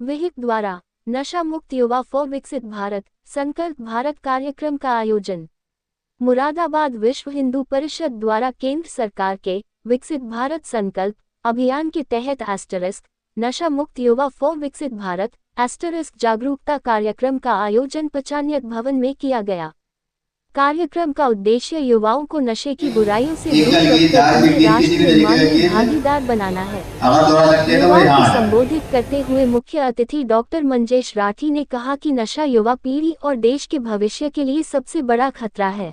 विहिप द्वारा नशा मुक्त युवा फॉर विकसित भारत संकल्प भारत कार्यक्रम का आयोजन। मुरादाबाद विश्व हिंदू परिषद द्वारा केंद्र सरकार के विकसित भारत संकल्प अभियान के तहत * नशा मुक्त युवा फॉर विकसित भारत * जागरूकता कार्यक्रम का आयोजन पंचायत भवन में किया गया। कार्यक्रम का उद्देश्य युवाओं को नशे की बुराइयों से दूर रखकर उन्हें राष्ट्र निर्माण में भागीदार बनाना है। युवाओं को संबोधित करते हुए मुख्य अतिथि डॉक्टर मंजेश राठी ने कहा कि नशा युवा पीढ़ी और देश के भविष्य के लिए सबसे बड़ा खतरा है।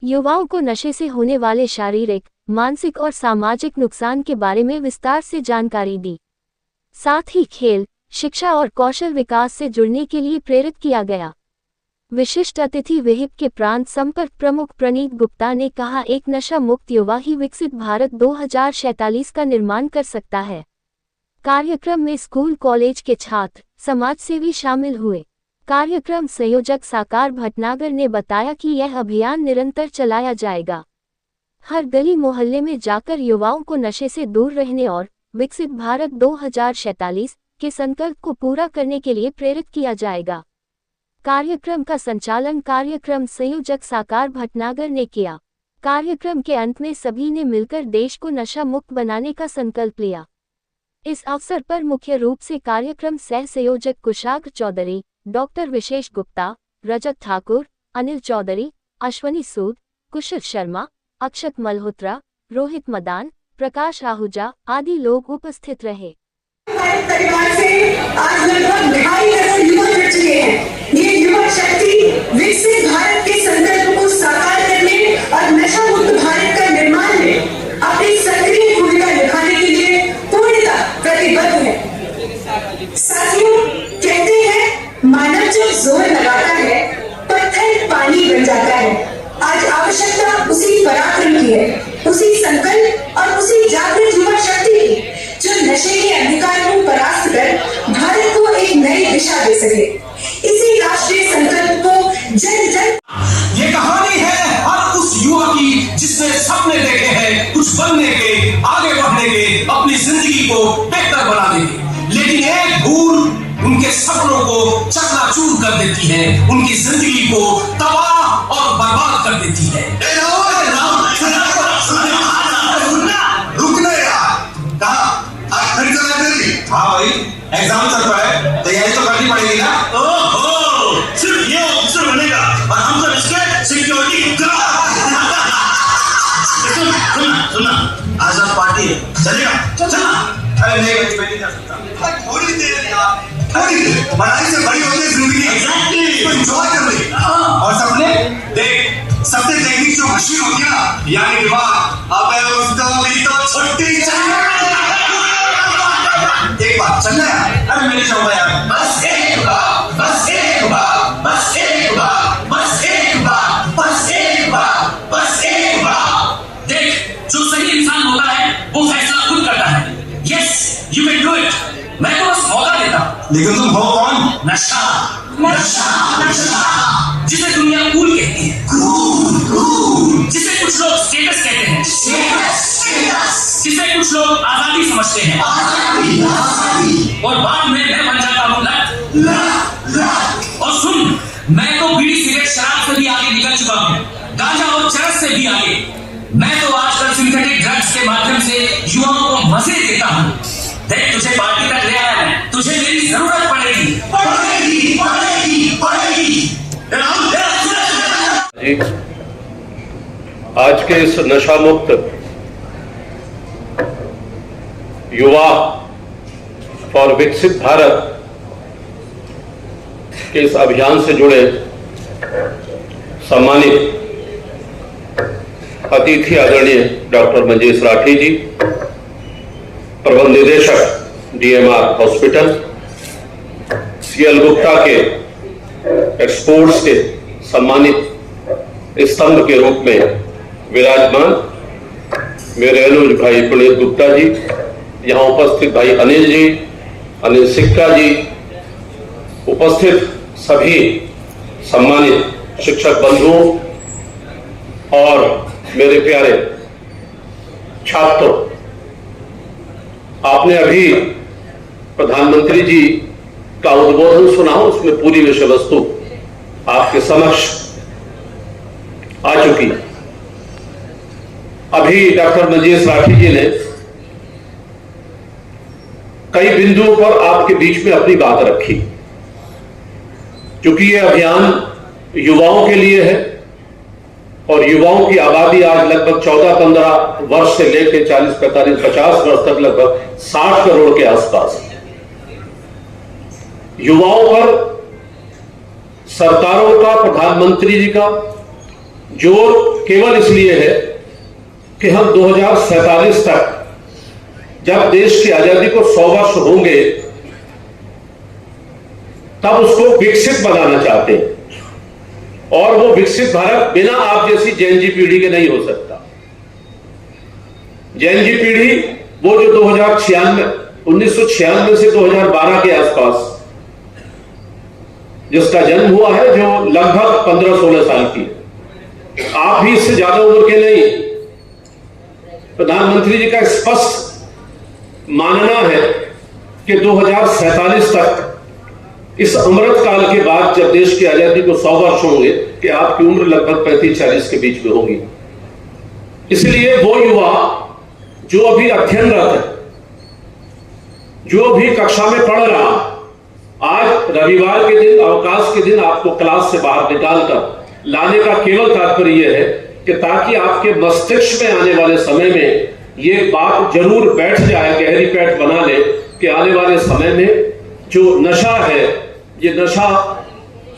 युवाओं को नशे से होने वाले शारीरिक, मानसिक और सामाजिक नुकसान के बारे में विस्तार से जानकारी दी। साथ ही खेल, शिक्षा और कौशल विकास से जुड़ने के लिए प्रेरित किया गया। विशिष्ट अतिथि विहिप के प्रांत संपर्क प्रमुख प्रणीत गुप्ता ने कहा, एक नशा मुक्त युवा ही विकसित भारत 2047 का निर्माण कर सकता है। कार्यक्रम में स्कूल कॉलेज के छात्र, समाजसेवी शामिल हुए। कार्यक्रम संयोजक साकार भटनागर ने बताया कि यह अभियान निरंतर चलाया जाएगा। हर गली मोहल्ले में जाकर युवाओं को नशे से दूर रहने और विकसित भारत 2047 के संकल्प को पूरा करने के लिए प्रेरित किया जाएगा। कार्यक्रम का संचालन कार्यक्रम संयोजक साकार भटनागर ने किया। कार्यक्रम के अंत में सभी ने मिलकर देश को नशा मुक्त बनाने का संकल्प लिया। इस अवसर पर मुख्य रूप से कार्यक्रम सह संयोजक कुशाग्र चौधरी, डॉक्टर विशेष गुप्ता, रजत ठाकुर, अनिल चौधरी, अश्वनी सूद, कुशल शर्मा, अक्षत मल्होत्रा, रोहित मदान, प्रकाश आहूजा आदि लोग उपस्थित रहे। परिवार से आज लगभग 2.5 करोड़ युवक जुड़ चुके हैं। ये युवक शक्ति विकसित भारत के संकल्प को साकार करने और नशा मुक्त भारत का निर्माण में अपनी सक्रिय भूमिका निभाने के लिए पूर्णतः प्रतिबद्ध है। साथियों, कहते हैं मानव जब जोर लगाता है पत्थर पानी बन जाता है। आज आवश्यकता उसी पराक्रम की है, उसी संकल्प और उसी जागृत युवा शक्ति की जो नशे के अंधकार को परास्त कर भारत को एक नई दिशा दे सके। इसी राष्ट्रीय संकल्प को जन जन ये कहानी है हर उस युवा की जिसने सपने देखे हैं कुछ बनने के, आगे बढ़ने के, अपनी जिंदगी को बेहतर बनाने के, लेकिन एक भूल उनके सपनों को चकनाचूर कर देती है, उनकी जिंदगी को तबाह और बर्बाद कर देती है। रुकना यार, कहा हाँ भाई, एग्जाम चल रहा है, तैयारी तो करनी पड़ेगी ना। ओहो, सिर्फ ये ऑफिसर बनेगा और हम सब इसके सिक्योरिटी। सुनना, आजाद पार्टी है, चलेगा? चलना। अरे नहीं भाई, जा सकता। थोड़ी देर यार, थोड़ी देर। पढ़ाई से बड़ी होती है जिंदगी। एग्जैक्टली। तो एंजॉय कर ले। और सपने देख, सपने देखने की जो मशीन होती है ना, यानी दिमाग, अबे उसको भी तो छुट्टी चाहिए। एक बार चलना है। अरे मैं नहीं चाहूंगा यार। बस एक बार, बस एक बार, बस एक बार, बस एक बार, बस एक बार, बस एक बार। देख, जो सही इंसान होता है वो फैसला खुद करता है। Yes, you can do it. मैं तो बस मौका देता हूं। लेकिन तुम हो कौन? नशा, नशा, नशा, जिसे दुनिया कूल कहती है। कूल, जिसे कुछ लोग स्टेटस कहते हैं। स्टेटस, जिसे कुछ लोग आजादी समझते हैं। और बाद में मैं बन जाता हूँ लत। और सुन, मैं तो बीड़ी सिगरेट शराब से भी आगे निकल चुका हूँ, गांजा और चरस से भी आगे। मैं तो आजकल सिंथेटिक ड्रग्स के माध्यम से युवाओं को मजे देता हूँ। देख, तुझे पार्टी तक ले आया है, तुझे मेरी जरूरत पड़ेगी, पड़ेगी, पड़ेगी, पड़ेगी। आज के इस नशा मुक्त युवा फॉर विकसित भारत के इस अभियान से जुड़े सम्मानित अतिथि आदरणीय डॉक्टर मंजेश राठी जी, प्रबंध निदेशक DMR हॉस्पिटल, CL गुप्ता के एक्सपोर्ट्स के सम्मानित स्तंभ के रूप में विराजमान मेरे अनुज भाई प्रणीत गुप्ता जी, यहाँ उपस्थित भाई अनिल जी, अनिल सिक्का जी, उपस्थित सभी सम्मानित शिक्षक बंधुओं और मेरे प्यारे छात्रों, आपने अभी प्रधानमंत्री जी का उद्बोधन सुना, उसमें पूरी विषय वस्तु आपके समक्ष आ चुकी। अभी डॉक्टर मंजीश राठी जी ने कई बिंदुओं पर आपके बीच में अपनी बात रखी। क्योंकि यह अभियान युवाओं के लिए है और युवाओं की आबादी आज लगभग 14-15 वर्ष से लेकर 40, 45, 50 वर्ष तक लगभग 60 करोड़ के आसपास है। युवाओं पर सरकारों का, प्रधानमंत्री जी का जोर केवल इसलिए है कि हम 2047 तक, जब देश की आजादी को 100 वर्ष होंगे, तब उसको विकसित बनाना चाहते हैं। और वो विकसित भारत बिना आप जैसी जेनजी पीढ़ी के नहीं हो सकता। जेनजी पीढ़ी वो जो 1996 से 2012 के आसपास जिसका जन्म हुआ है, जो लगभग 15-16 साल की है। आप भी इससे ज्यादा उम्र के नहीं। प्रधानमंत्री जी का स्पष्ट मानना है कि 2047 तक, इस अमृत काल के बाद, जब देश की आजादी को 100 वर्ष होंगे, कि आपकी उम्र लगभग 35-40 के बीच में होगी। इसलिए वो युवा जो अभी अध्ययनरत है, जो अभी कक्षा में पढ़ रहा, आज रविवार के दिन, अवकाश के दिन आपको क्लास से बाहर निकालकर लाने का केवल तात्पर्य यह है कि ताकि आपके मस्तिष्क में आने वाले समय में ये बात जरूर बैठ जाए, गहरी पैठ बना ले कि आने वाले समय में जो नशा है, ये नशा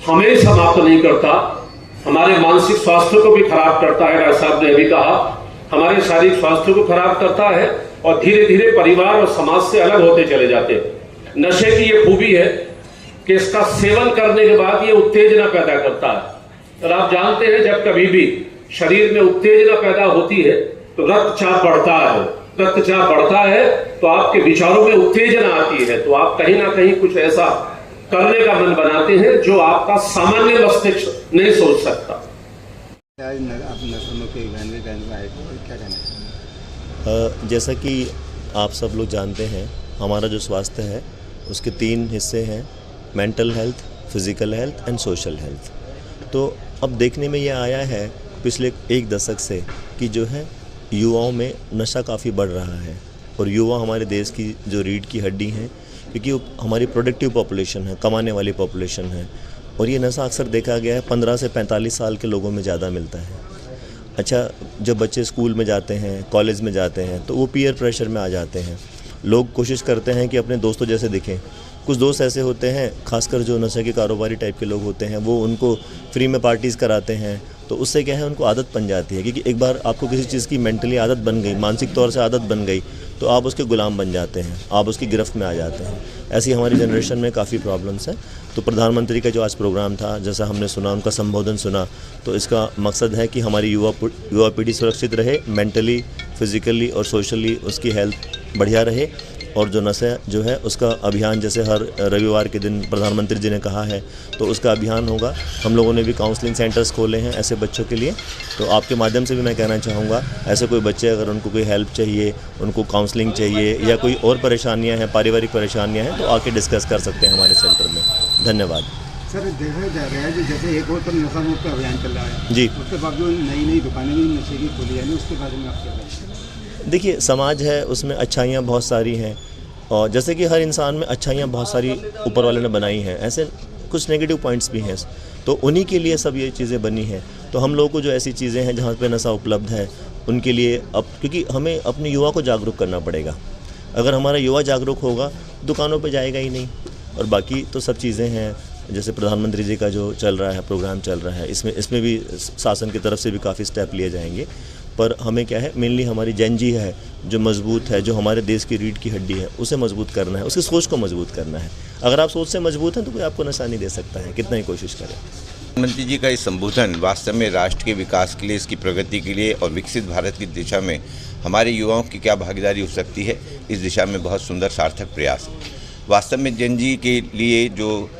हमें समाप्त नहीं करता, हमारे मानसिक स्वास्थ्य को भी खराब करता है। डॉक्टर साहब ने अभी कहा, हमारे शारीरिक स्वास्थ्य को खराब करता है और धीरे धीरे परिवार और समाज से अलग होते चले जाते हैं। नशे की ये खूबी है कि इसका सेवन करने के बाद ये उत्तेजना पैदा करता है। और आप जानते हैं, जब कभी भी शरीर में उत्तेजना पैदा होती है तो रक्तचाप बढ़ता है। रक्तचाप बढ़ता है तो आपके विचारों में उत्तेजना आती है, तो आप कहीं ना कहीं कुछ ऐसा करने का मन बनाते हैं जो आपका सामान्य मस्तिष्क नहीं सोच सकता। जैसा कि आप सब लोग जानते हैं, हमारा जो स्वास्थ्य है उसके 3 हिस्से हैं: mental health, physical health and social health. तो अब देखने में ये आया है पिछले 1 दशक से कि जो है युवाओं में नशा काफ़ी बढ़ रहा है। और युवा हमारे देश की जो रीढ़ की हड्डी हैं, क्योंकि हमारी प्रोडक्टिव पॉपुलेशन है, कमाने वाली पॉपुलेशन है। और ये नशा अक्सर देखा गया है 15 से 45 साल के लोगों में ज़्यादा मिलता है। अच्छा, जब बच्चे स्कूल में जाते हैं, कॉलेज में जाते हैं, तो वो पीयर प्रेशर में आ जाते हैं। लोग कोशिश करते हैं कि अपने दोस्तों जैसे दिखें। कुछ दोस्त ऐसे होते हैं, खासकर जो नशे के कारोबारी टाइप के लोग होते हैं, वो उनको फ्री में पार्टीज़ कराते हैं। तो उससे क्या है, उनको आदत बन जाती है। क्योंकि एक बार आपको किसी चीज़ की मेंटली आदत बन गई, मानसिक तौर से आदत बन गई, तो आप उसके गुलाम बन जाते हैं, आप उसकी गिरफ्त में आ जाते हैं। ऐसी हमारी जनरेशन में काफ़ी प्रॉब्लम्स हैं। तो प्रधानमंत्री का जो आज प्रोग्राम था, जैसा हमने सुना, उनका संबोधन सुना, तो इसका मकसद है कि हमारी युवा पीढ़ी सुरक्षित रहे, मेंटली, फिज़िकली और सोशली उसकी हेल्थ बढ़िया रहे। और जो नशा जो है उसका अभियान, जैसे हर रविवार के दिन प्रधानमंत्री जी ने कहा है, तो उसका अभियान होगा। हम लोगों ने भी काउंसलिंग सेंटर्स खोले हैं ऐसे बच्चों के लिए। तो आपके माध्यम से भी मैं कहना चाहूँगा, ऐसे कोई बच्चे अगर उनको कोई हेल्प चाहिए, उनको काउंसलिंग चाहिए या कोई और परेशानियाँ हैं, पारिवारिक परेशानियाँ हैं, तो आके डिस्कस कर सकते हैं हमारे सेंटर में। धन्यवाद। सर, देखा जा रहा है जैसे एक और पर नशा मुक्त अभियान चल रहा है जी, उसके बावजूद नई दुकानें भी नशे की खोली है, उसके बारे में आप क्या कहेंगे? देखिए, समाज है, उसमें अच्छाइयाँ बहुत सारी हैं। और जैसे कि हर इंसान में अच्छाइयाँ बहुत सारी ऊपर वाले ने बनाई हैं, ऐसे कुछ नेगेटिव पॉइंट्स भी हैं। तो उन्हीं के लिए सब ये चीज़ें बनी हैं। तो हम लोगों को जो ऐसी चीज़ें हैं जहाँ पे नशा उपलब्ध है, उनके लिए अब, क्योंकि हमें अपने युवा को जागरूक करना पड़ेगा। अगर हमारा युवा जागरूक होगा, दुकानों पे जाएगा ही नहीं। और बाकी तो सब चीज़ें हैं, जैसे प्रधानमंत्री जी का जो चल रहा है, प्रोग्राम चल रहा है, इसमें भी शासन की तरफ से भी काफ़ी स्टेप लिए जाएंगे। पर हमें क्या है, मेनली हमारी जेनजी है जो मजबूत है, जो हमारे देश की रीढ़ की हड्डी है, उसे मजबूत करना है, उसकी सोच को मजबूत करना है। अगर आप सोच से मजबूत हैं तो कोई आपको नशा नहीं दे सकता है, कितना ही कोशिश करें। प्रधानमंत्री जी का इस संबोधन वास्तव में राष्ट्र के विकास के लिए, इसकी प्रगति के लिए और विकसित भारत की दिशा में हमारे युवाओं की क्या भागीदारी हो सकती है, इस दिशा में बहुत सुंदर सार्थक प्रयास है। वास्तव में जेनजी के लिए जो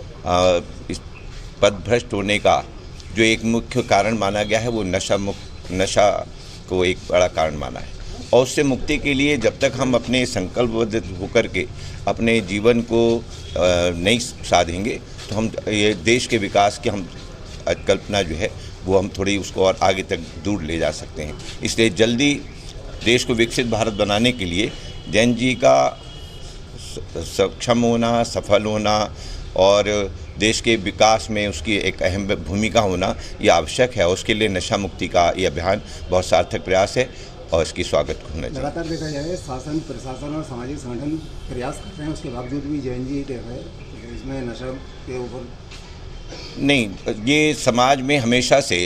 इस पथभ्रष्ट होने का जो एक मुख्य कारण माना गया है, वो नशा को एक बड़ा कारण माना है। और उससे मुक्ति के लिए जब तक हम अपने संकल्पबद्ध होकर के अपने जीवन को नहीं साधेंगे तो हम ये देश के विकास की हम कल्पना जो है वो हम थोड़ी उसको और आगे तक दूर ले जा सकते हैं। इसलिए जल्दी देश को विकसित भारत बनाने के लिए जैन जी का सक्षम होना, सफल होना और देश के विकास में उसकी एक अहम भूमिका होना ये आवश्यक है। उसके लिए नशा मुक्ति का ये अभियान बहुत सार्थक प्रयास है और इसकी स्वागत होना चाहिए। लगातार देखा जाए शासन, प्रशासन और सामाजिक संगठन प्रयास करते हैं, उसके बावजूद भी जैन जी देख रहे हैं इसमें नशा के ऊपर नहीं, ये समाज में हमेशा से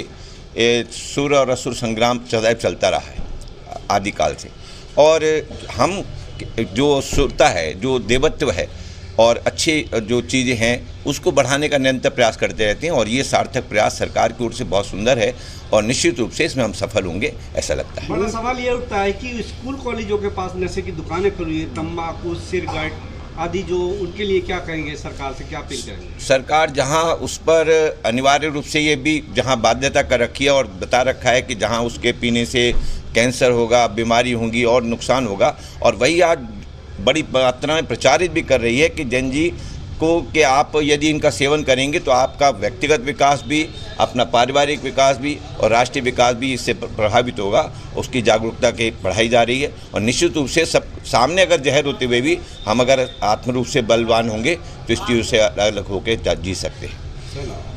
सुर और असुर संग्राम सदैव चलता रहा है आदिकाल से। और हम जो सुरता है, जो देवत्व है और अच्छी जो चीज़ें हैं उसको बढ़ाने का निरंतर प्रयास करते रहते हैं और ये सार्थक प्रयास सरकार की ओर से बहुत सुंदर है और निश्चित रूप से इसमें हम सफल होंगे ऐसा लगता है। बड़ा सवाल ये उठता है कि स्कूल कॉलेजों के पास नशे की दुकानें खुली है, तंबाकू, सिगरेट आदि, जो उनके लिए क्या कहेंगे, सरकार से क्या अपील करेंगे? सरकार जहां उस पर अनिवार्य रूप से ये भी जहां बाध्यता कर रखी है और बता रखा है कि जहां उसके पीने से कैंसर होगा, बीमारी होगी और नुकसान होगा, और वही आज बड़ी मात्रा में प्रचारित भी कर रही है कि जैन जी को कि आप यदि इनका सेवन करेंगे तो आपका व्यक्तिगत विकास भी, अपना पारिवारिक विकास भी और राष्ट्रीय विकास भी इससे प्रभावित होगा। उसकी जागरूकता के बढ़ाई जा रही है और निश्चित रूप से सब सामने अगर जहर होते हुए भी हम अगर आत्म रूप से बलवान होंगे तो इस चीज़ से अलग होकर जी सकते हैं।